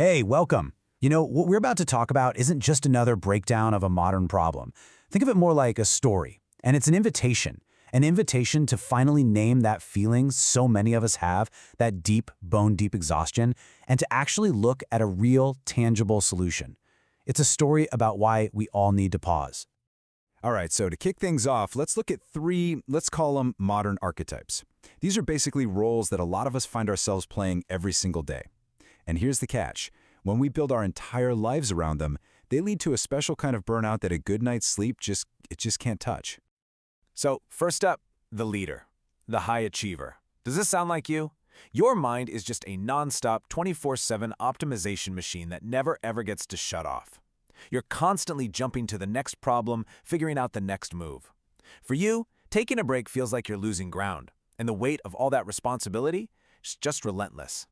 Hey, welcome. What we're about to talk about isn't just another breakdown of a modern problem. Think of it more like a story, and it's an invitation to finally name that feeling so many of us have, that deep, bone-deep exhaustion, and to actually look at a real, tangible solution. It's a story about why we all need to pause. All right, so to kick things off, let's look at three, let's call them modern archetypes. These are basically roles that a lot of us find ourselves playing every single day. And here's the catch. When we build our entire lives around them, they lead to a special kind of burnout that a good night's sleep just can't touch. So, first up, the leader, the high achiever. Does this sound like you? Your mind is just a non-stop 24/7 optimization machine that never ever gets to shut off. You're constantly jumping to the next problem, figuring out the next move. For you, taking a break feels like you're losing ground, and the weight of all that responsibility is just relentless.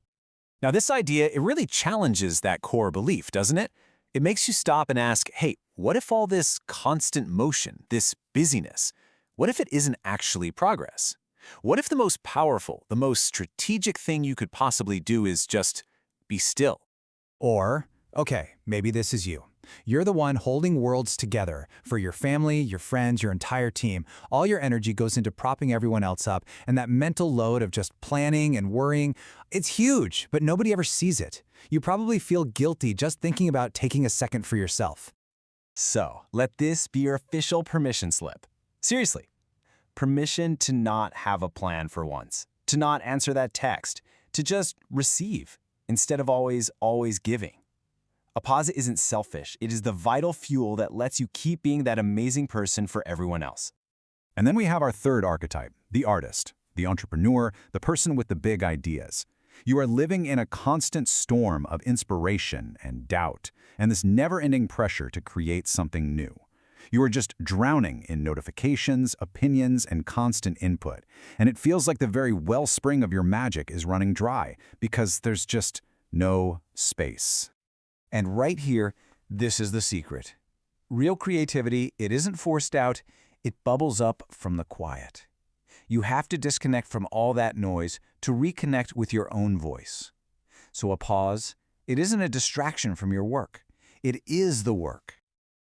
Now, this idea, it really challenges that core belief, doesn't it? It makes you stop and ask, hey, what if all this constant motion, this busyness, what if it isn't actually progress? What if the most powerful, the most strategic thing you could possibly do is just be still? Or, okay, maybe this is you. You're the one holding worlds together for your family, your friends, your entire team. All your energy goes into propping everyone else up, and that mental load of just planning and worrying, it's huge, but nobody ever sees it. You probably feel guilty just thinking about taking a second for yourself. So, let this be your official permission slip. Seriously, permission to not have a plan for once, to not answer that text, to just receive instead of always giving. A pause isn't selfish. It is the vital fuel that lets you keep being that amazing person for everyone else. And then we have our third archetype, the artist, the entrepreneur, the person with the big ideas. You are living in a constant storm of inspiration and doubt, and this never-ending pressure to create something new. You are just drowning in notifications, opinions, and constant input, and it feels like the very wellspring of your magic is running dry because there's just no space. And right here, this is the secret. Real creativity, it isn't forced out, it bubbles up from the quiet. You have to disconnect from all that noise to reconnect with your own voice. So a pause, it isn't a distraction from your work. It is the work.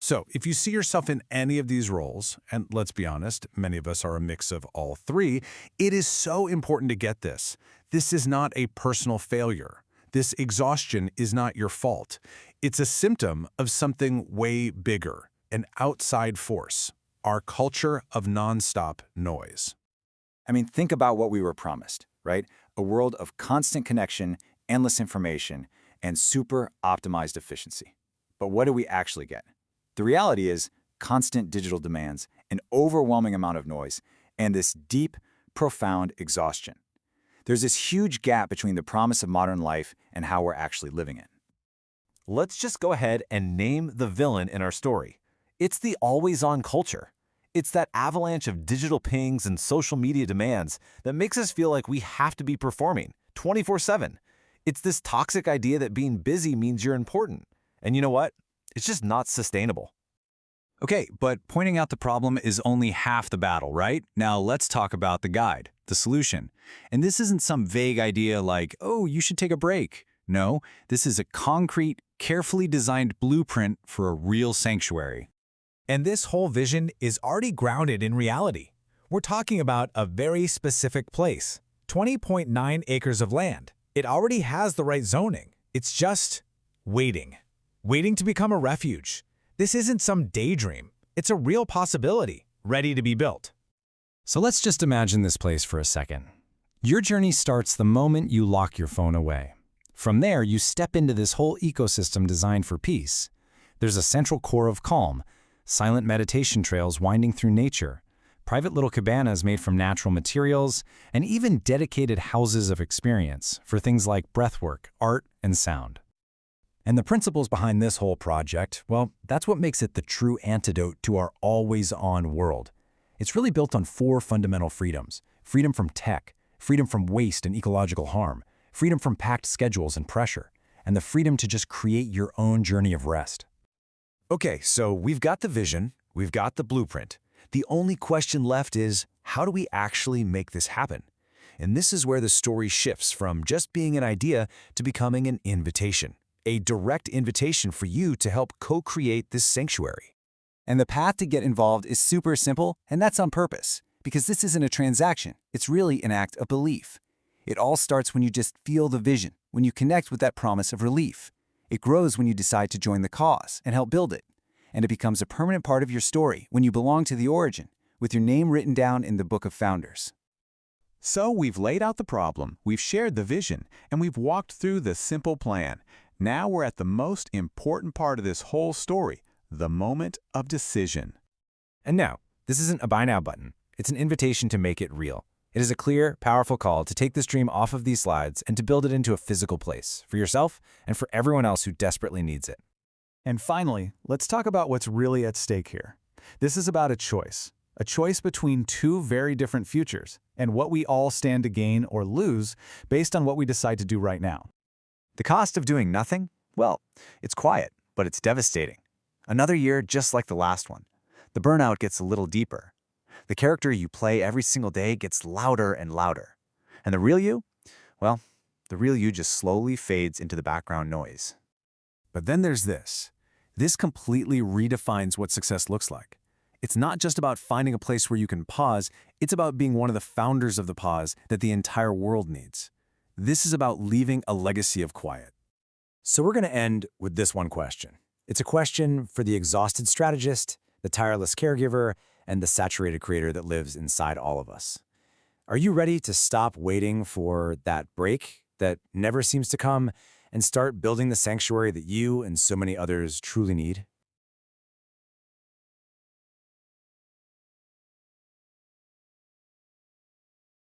So, if you see yourself in any of these roles, and let's be honest, many of us are a mix of all three, it is so important to get this. This is not a personal failure. This exhaustion is not your fault. It's a symptom of something way bigger, an outside force, our culture of nonstop noise. I mean, think about what we were promised, right? A world of constant connection, endless information, and super optimized efficiency. But what do we actually get? The reality is constant digital demands, an overwhelming amount of noise, and this deep, profound exhaustion. There's this huge gap between the promise of modern life and how we're actually living it. Let's just go ahead and name the villain in our story. It's the always-on culture. It's that avalanche of digital pings and social media demands that makes us feel like we have to be performing 24/7. It's this toxic idea that being busy means you're important. And you know what? It's just not sustainable. Okay, but pointing out the problem is only half the battle, right? Now let's talk about the guide, the solution. And this isn't some vague idea like, oh, you should take a break. No, this is a concrete, carefully designed blueprint for a real sanctuary. And this whole vision is already grounded in reality. We're talking about a very specific place, 20.9 acres of land. It already has the right zoning. It's just waiting to become a refuge. This isn't some daydream. It's a real possibility, ready to be built. So let's just imagine this place for a second. Your journey starts the moment you lock your phone away. From there, you step into this whole ecosystem designed for peace. There's a central core of calm, silent meditation trails winding through nature, private little cabanas made from natural materials, and even dedicated houses of experience for things like breathwork, art, and sound. And the principles behind this whole project, well, that's what makes it the true antidote to our always-on world. It's really built on 4 fundamental freedoms: freedom from tech, freedom from waste and ecological harm, freedom from packed schedules and pressure, and the freedom to just create your own journey of rest. Okay, so we've got the vision, we've got the blueprint. The only question left is, how do we actually make this happen? And this is where the story shifts from just being an idea to becoming an invitation. a direct invitation for you to help co-create this sanctuary. And the path to get involved is super simple, and that's on purpose, because this isn't a transaction. It's really an act of belief. It all starts when you just feel the vision, when you connect with that promise of relief. It grows when you decide to join the cause and help build it. And it becomes a permanent part of your story when you belong to the origin, with your name written down in the Book of Founders. So we've laid out the problem, we've shared the vision, and we've walked through the simple plan. Now we're at the most important part of this whole story, the moment of decision. And now, this isn't a buy now button. It's an invitation to make it real. It is a clear, powerful call to take this dream off of these slides and to build it into a physical place for yourself and for everyone else who desperately needs it. And finally, let's talk about what's really at stake here. This is about a choice between two very different futures, and what we all stand to gain or lose based on what we decide to do right now. The cost of doing nothing? Well, it's quiet, but it's devastating. Another year just like the last one. The burnout gets a little deeper. The character you play every single day gets louder and louder. And the real you? Well, the real you just slowly fades into the background noise. But then there's this. This completely redefines what success looks like. It's not just about finding a place where you can pause, it's about being one of the founders of the pause that the entire world needs. This is about leaving a legacy of quiet. So we're going to end with this one question. It's a question for the exhausted strategist, the tireless caregiver, and the saturated creator that lives inside all of us. Are you ready to stop waiting for that break that never seems to come and start building the sanctuary that you and so many others truly need?